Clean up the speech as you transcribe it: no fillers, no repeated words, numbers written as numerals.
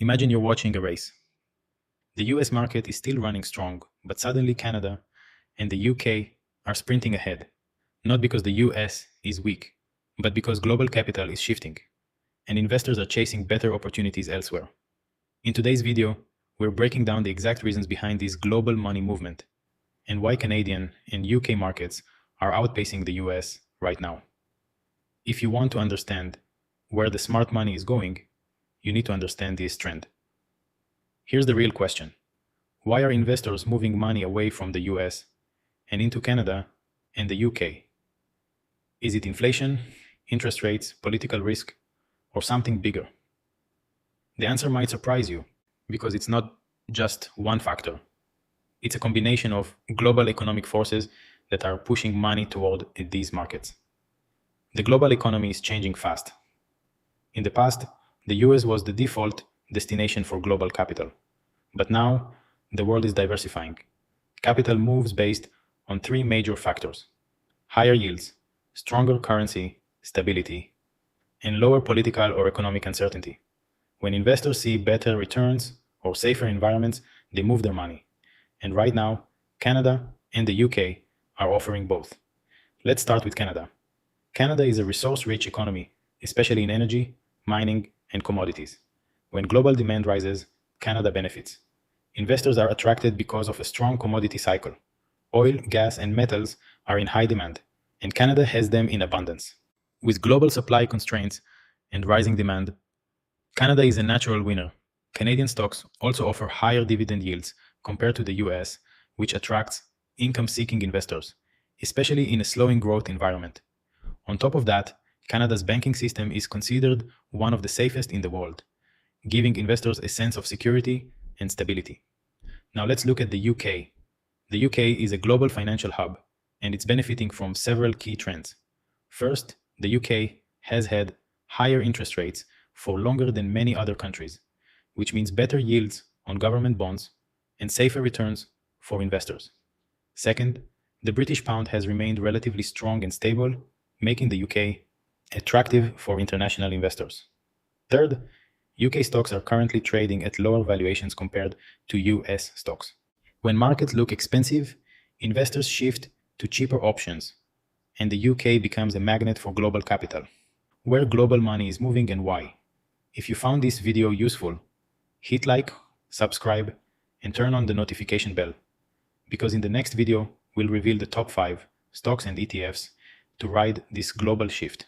Imagine you're watching a race. The US market is still running strong, but suddenly Canada and the UK are sprinting ahead. Not because the US is weak, but because global capital is shifting, and investors are chasing better opportunities elsewhere. In today's video, we're breaking down the exact reasons behind this global money movement and why Canadian and UK markets are outpacing the US right now. If you want to understand where the smart money is going, you need to understand this trend. Here's the real question. Why are investors moving money away from the US and into Canada and the UK? Is it inflation, interest rates, political risk, or something bigger? The answer might surprise you because it's not just one factor. It's a combination of global economic forces that are pushing money toward these markets. The global economy is changing fast. In the past, the US was the default destination for global capital. But now, the world is diversifying. Capital moves based on three major factors: higher yields, stronger currency stability, and lower political or economic uncertainty. When investors see better returns or safer environments, they move their money. And right now, Canada and the UK are offering both. Let's start with Canada. Canada is a resource-rich economy, especially in energy, mining, and commodities. When global demand rises, Canada benefits. Investors are attracted because of a strong commodity cycle. Oil, gas, and metals are in high demand, and Canada has them in abundance. With global supply constraints and rising demand, Canada is a natural winner. Canadian stocks also offer higher dividend yields compared to the US, which attracts income-seeking investors, especially in a slowing growth environment. On top of that, Canada's banking system is considered one of the safest in the world, giving investors a sense of security and stability. Now let's look at the UK. The UK is a global financial hub, and it's benefiting from several key trends. First, the UK has had higher interest rates for longer than many other countries, which means better yields on government bonds and safer returns for investors. Second, the British pound has remained relatively strong and stable, making the UK attractive for international investors. Third, UK stocks are currently trading at lower valuations compared to US stocks. When markets look expensive, investors shift to cheaper options, and the UK becomes a magnet for global capital. Where global money is moving and why. If you found this video useful, hit like, subscribe, and turn on the notification bell, because in the next video, we'll reveal the top 5 stocks and ETFs to ride this global shift.